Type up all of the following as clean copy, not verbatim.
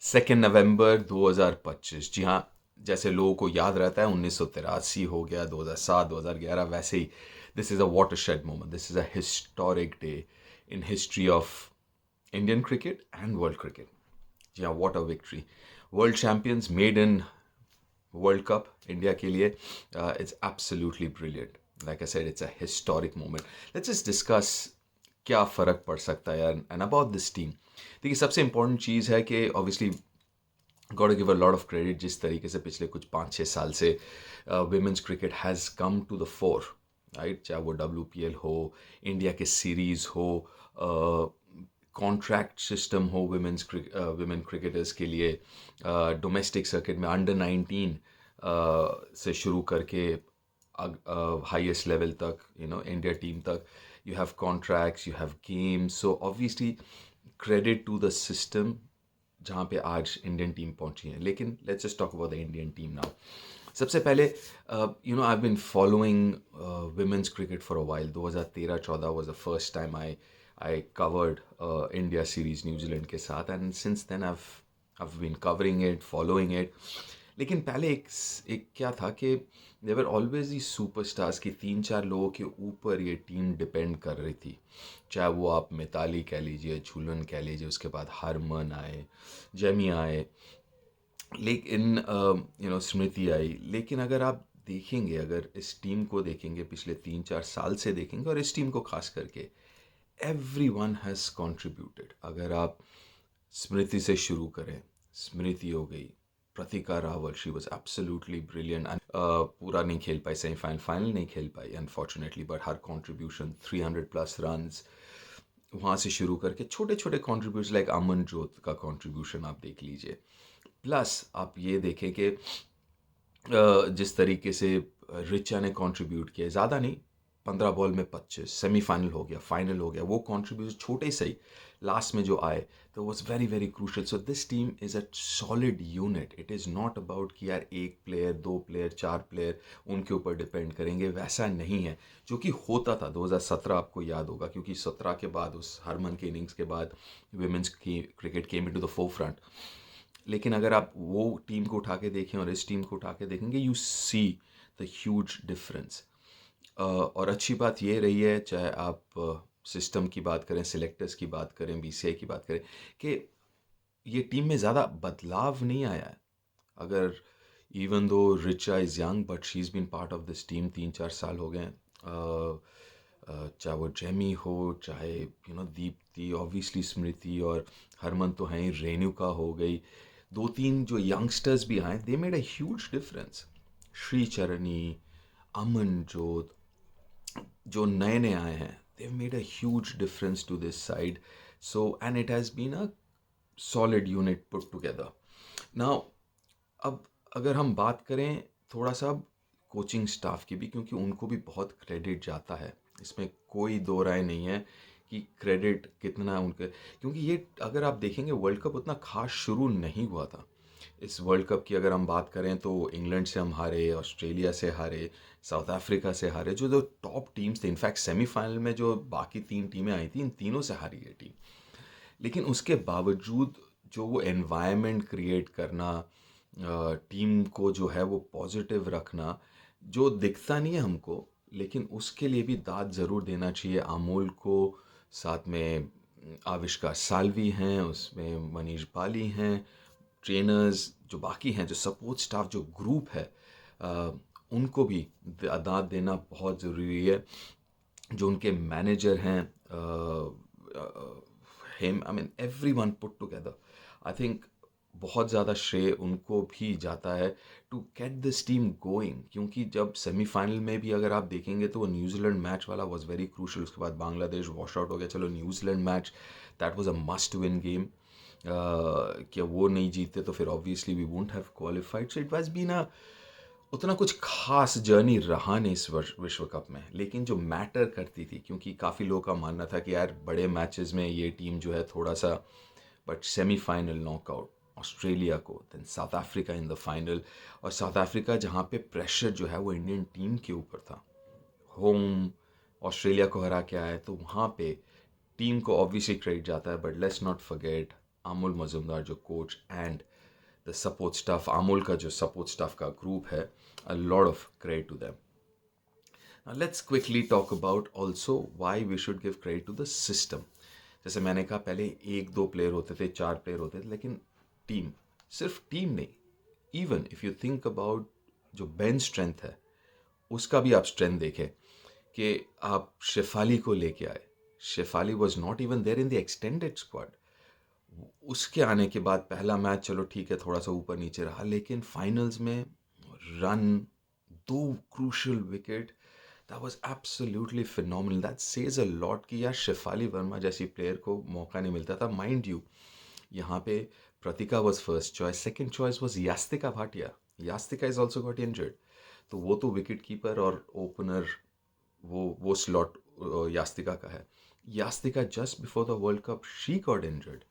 2 नवंबर 2025। जी हाँ, जैसे लोगों को याद रहता है 1983 हो गया, 2007, 2011, वैसे ही this is a watershed moment, this is a historic day in history of Indian cricket and world cricket. जी हाँ, what a victory. World champions made in world cup India के लिए, it's absolutely brilliant. Like I said, it's a historic moment. Let's just discuss क्या फ़र्क पड़ सकता है and about this team. देखिए, सबसे इंपॉर्टेंट चीज़ है कि obviously got to give a lot of credit, जिस तरीके से पिछले कुछ 5-6 साल से women's cricket has come to the fore, right. चाहे वो WPL हो, इंडिया के सीरीज़ हो, कॉन्ट्रैक्ट सिस्टम हो विमेन क्रिकेटर्स के लिए, डोमेस्टिक सर्किट में अंडर 19 से शुरू करके हाईएस्ट लेवल तक, इंडिया टीम तक, you have contracts, you have games. So obviously credit to the system जहाँ पे आज इंडियन टीम पहुंची है। लेकिन let's just talk about the Indian team now. सबसे पहले, I been following women's cricket for a while. 2013-14 was the first time I covered India series New Zealand के साथ, and since then I've been covering it, following it. लेकिन पहले एक क्या था कि देवर ऑलवेज दी सुपरस्टार्स की 3-4 लोगों के ऊपर ये टीम डिपेंड कर रही थी। चाहे वो आप मिताली कह लीजिए, झूलन कह लीजिए, उसके बाद हरमन आए, जेमी आए, लेकिन स्मृति आई। लेकिन अगर आप देखेंगे, अगर इस टीम को देखेंगे पिछले 3-4 साल से देखेंगे, और इस टीम को खास करके, एवरी वन हैज़ कॉन्ट्रीब्यूटेड। अगर आप स्मृति से शुरू करें, स्मृति हो गई, Pratika Rawal, she was absolutely brilliant. पूरा नहीं खेल पाई, सेमीफाइनल फाइनल नहीं खेल पाई अनफॉर्चुनेटली, बट हर कॉन्ट्रीब्यूशन 300+ रन्स, वहाँ से शुरू करके छोटे छोटे कॉन्ट्रीब्यूशन लाइक अमन जोत का कॉन्ट्रीब्यूशन आप देख लीजिए। प्लस आप ये देखें कि जिस तरीके से रिचा ने कंट्रीब्यूट किया, ज़्यादा नहीं, 15 बॉल में 25, सेमीफाइनल हो गया, फाइनल हो गया, वो कंट्रीब्यूशन छोटे सही लास्ट में जो आए, तो was very very crucial. So this team is a solid unit. It is not about कि यार एक प्लेयर, दो प्लेयर, चार प्लेयर उनके ऊपर डिपेंड करेंगे, वैसा नहीं है जो कि होता था 2017, आपको याद होगा, क्योंकि 17 के बाद, उस हरमन के इनिंग्स के बाद, विमेंस की cricket came into the four front. लेकिन अगर आप वो टीम को उठा के देखें और इस टीम को उठा के देखेंगे, you see the huge difference. और अच्छी बात ये रही है, चाहे आप सिस्टम की बात करें, सिलेक्टर्स की बात करें, BCI की बात करें, कि ये टीम में ज़्यादा बदलाव नहीं आया है। अगर even though Richa is young, but she is been part of this team 3-4 साल हो गए हैं। चाहे वो जेमी हो, चाहे दीप्ति, ऑब्वियसली स्मृति, और हरमन तो हैं ही, रेणुका हो गई, 2-3 जो यंगस्टर्स भी आए, they made a huge difference. Shri Charani, Aman Jot, जो नए नए आए हैं, they made a huge difference to this side. So and it has been a solid unit put together now. अब अगर हम बात करें थोड़ा सा कोचिंग स्टाफ की भी, क्योंकि उनको भी बहुत क्रेडिट जाता है, इसमें कोई दो राय नहीं है कि क्रेडिट कितना है उनके। क्योंकि ये अगर आप देखेंगे, वर्ल्ड कप उतना खास शुरू नहीं हुआ था। इस वर्ल्ड कप की अगर हम बात करें तो इंग्लैंड से हम हारे, ऑस्ट्रेलिया से हारे, साउथ अफ्रीका से हारे, जो जो टॉप टीम्स थे। इनफैक्ट सेमीफाइनल में जो बाकी 3 टीमें आई थी, इन तीनों से हारी ये टीम। लेकिन उसके बावजूद जो वो एनवायरनमेंट क्रिएट करना, टीम को जो है वो पॉजिटिव रखना, जो दिखता नहीं है हमको, लेकिन उसके लिए भी दाद ज़रूर देना चाहिए अमोल को। साथ में आविष्कार साल्वी हैं, उसमें मनीष बाली हैं, ट्रेनर्स जो बाकी हैं, जो सपोर्ट स्टाफ, जो ग्रुप है, अ, उनको भी दाद देना बहुत ज़रूरी है। जो उनके मैनेजर हैं, him, I mean everyone put together, I think बहुत ज़्यादा श्रेय उनको भी जाता है to get this team going. क्योंकि जब सेमीफाइनल में भी अगर आप देखेंगे तो वो न्यूजीलैंड मैच वाला वाज वेरी क्रूशल। उसके बाद बांग्लादेश वॉश आउट हो गया, चलो New Zealand match that was a must win game. कि वो नहीं जीते तो फिर obviously we won't have qualified. So it was been a उतना कुछ खास जर्नी रहा नहीं इस वर्ष विश्व कप में। लेकिन जो मैटर करती थी, क्योंकि काफ़ी लोगों का मानना था कि यार बड़े मैचेस में ये टीम जो है थोड़ा सा, बट सेमीफाइनल नॉकआउट ऑस्ट्रेलिया को, then South Africa in the final, और साउथ अफ्रीका जहाँ पे प्रेशर जो है वो इंडियन टीम के ऊपर था, होम ऑस्ट्रेलिया को हरा के आए, तो वहाँ पे टीम को ऑब्वियसली क्रेडिट जाता है। But let's not forget Amol Muzumdar जो coach and the support staff, Amol का जो सपोर्ट स्टाफ का ग्रुप है, a lot of credit to them. Now let's quickly talk about also why we should give credit to the system. जैसे मैंने कहा पहले एक दो प्लेयर होते थे, चार प्लेयर होते थे, लेकिन टीम, सिर्फ टीम नहीं, even if you think about जो बेंच स्ट्रेंथ है, उसका भी आप स्ट्रेंथ देखें कि आप शेफाली को लेके आए. Shafali was not even there in the extended squad. उसके आने के बाद पहला मैच चलो ठीक है थोड़ा सा ऊपर नीचे रहा, लेकिन फाइनल्स में रन, दो crucial wicket, that was absolutely phenomenal. That says a lot कि यार शेफाली वर्मा जैसी प्लेयर को मौका नहीं मिलता था. माइंड यू, यहाँ पे प्रतिका was first choice, second choice was Yastika Bhatia. Yastika is also got injured. तो वो तो विकेट कीपर और ओपनर, वो स्लॉट यास्तिका का है. Yastika just before the world cup she got injured.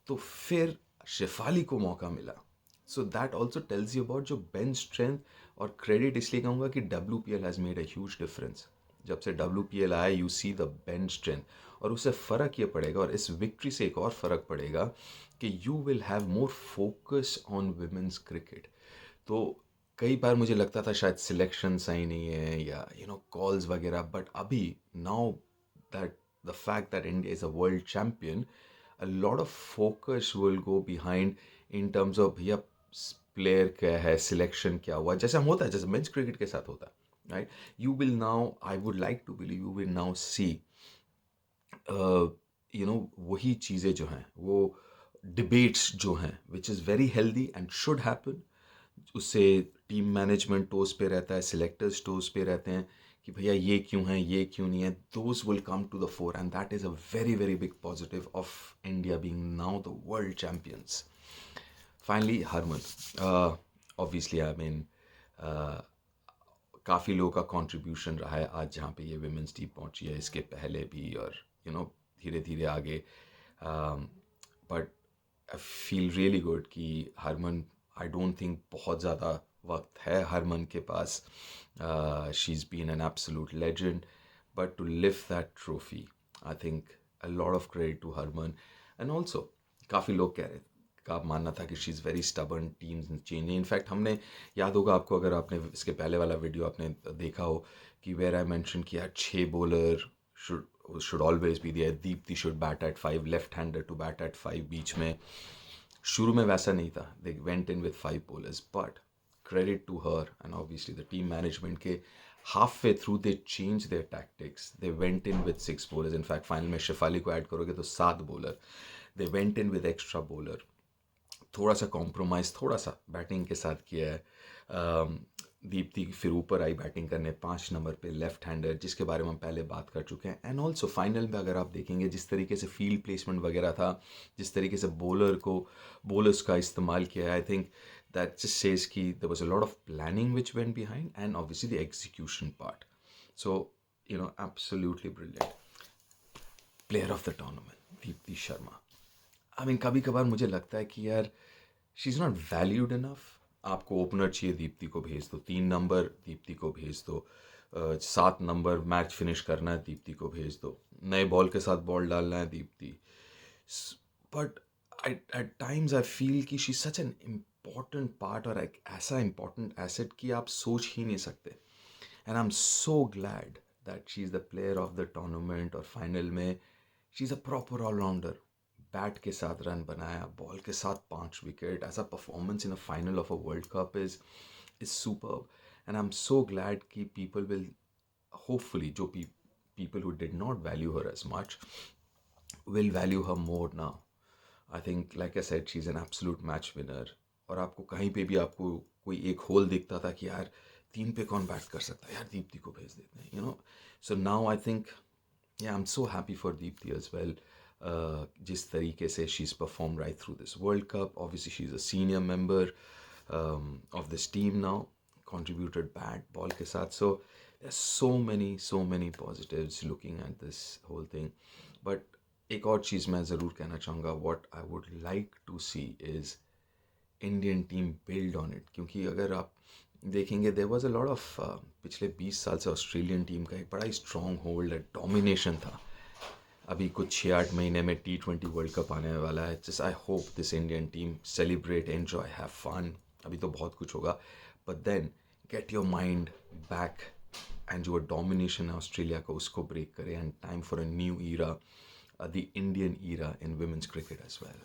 तो फिर शेफाली को मौका मिला. So that also tells you about जो बेंच स्ट्रेंथ. और क्रेडिट इसलिए कहूँगा कि WPL has made a huge difference. जब से WPL आया you see the bench strength, और उससे फ़र्क ये पड़ेगा, और इस विक्ट्री से एक और फ़र्क पड़ेगा कि you will have more focus on women's cricket. तो कई बार मुझे लगता था शायद सिलेक्शन सही नहीं है या कॉल्स वगैरह, बट अभी now that the fact that India is a world champion, a lot of focus will go behind in terms of भैया प्लेयर क्या है, सिलेक्शन क्या हुआ, जैसे हम होता है, जैसे मेंस क्रिकेट के साथ होता है, right. You will now, I would like to believe you will now see वही चीज़ें जो हैं, वो डिबेट्स जो हैं, which is very healthy and should happen. उससे टीम मैनेजमेंट टोज पे रहता है, सिलेक्टर्स टोज पे रहते हैं कि भैया ये क्यों है, ये क्यों नहीं है. Those will come to the fore and that is a very very big positive of India being now the world champions. Finally Harman, obviously I mean काफ़ी लोगों का कंट्रीब्यूशन रहा है आज जहाँ पे ये विमेंस टीम पहुँची है, इसके पहले भी, और धीरे धीरे आगे. But I feel really good कि हरमन, आई डोंट थिंक बहुत ज़्यादा वक्त है हरमन के पास. She is been an absolute legend, but to lift that trophy, I think a lot of credit to Harman. And also काफ़ी लोग कह रहे का मानना था कि शी इज़ वेरी स्टबर्न, टीम चेंज. इनफैक्ट हमने, याद होगा आपको अगर आपने इसके पहले वाला वीडियो आपने देखा हो, कि वेयर आई मेंशन किया 6 bowler should always be there. Deepti should bat at 5, left-hander to bat at 5. बीच में शुरू में वैसा नहीं था. They went in with 5 bowlers, but credit to her and obviously the team management के halfway through they changed their tactics. They went in with 6 bowlers. In fact, final में शेफाली को add करोगे तो 7 bowler. They went in with extra bowler. थोड़ा सा compromise थोड़ा सा batting के साथ किया है. दीप्ति फिर ऊपर आई बैटिंग करने 5 नंबर पे, लेफ्ट हैंडर, जिसके बारे में हम पहले बात कर चुके हैं. एंड ऑल्सो फाइनल में अगर आप देखेंगे जिस तरीके से फील्ड प्लेसमेंट वगैरह था, जिस तरीके से बॉलर्स का इस्तेमाल किया है, I think that just says कि there was a lot of planning which went behind and obviously the execution part. So absolutely brilliant. Player of the tournament Deepti Sharma. I mean कभी कभार मुझे लगता है कि यार she is not valued enough. आपको opener चाहिए, दीप्ति को भेज दो. 3 नंबर, दीप्ति को भेज दो. 7 नंबर मैच फिनिश करना है, दीप्ति को भेज दो. नए बॉल के साथ बॉल डालना है, Deepti. But at times I feel कि she such an important part, और एक ऐसा इम्पॉर्टेंट एसेट कि आप सोच ही नहीं सकते. And I am so glad that she is the player of the tournament. और फाइनल में she is a proper allrounder. Bat के साथ रन बनाया, बॉल के साथ 5 wicket. As a performance in a final of a world cup is superb. And I am so glad कि people will hopefully, जो people who did not value her as much will value her more now. I think, like I said, she's an absolute match winner. और आपको कहीं पे भी आपको कोई एक होल दिखता था कि यार 3 पे कौन बैट कर सकता है, यार दीप्ति को भेज देते हैं. So now I think, yeah, I'm so happy for Deepthi as well. जिस तरीके से she's performed right through this World Cup. Obviously, she's a senior member of this team now. Contributed bat ball के साथ. So there's so many positives looking at this whole thing. But एक और चीज़ मैं ज़रूर कहना चाहूँगा. What I would like to see is Indian team build on it. क्योंकि अगर आप देखेंगे there was a lot of, पिछले 20 साल से ऑस्ट्रेलियन टीम का एक बड़ा ही स्ट्रॉन्ग होल्ड है, डोमिनेशन था. अभी कुछ 6-8 महीने में T20 वर्ल्ड कप आने वाला है. Just I hope this Indian team celebrate, enjoy, have fun. अभी तो बहुत कुछ होगा, but then get your mind back and जो डोमिनेशन है ऑस्ट्रेलिया का उसको ब्रेक करे, and time for a new era, the Indian era in women's cricket as well.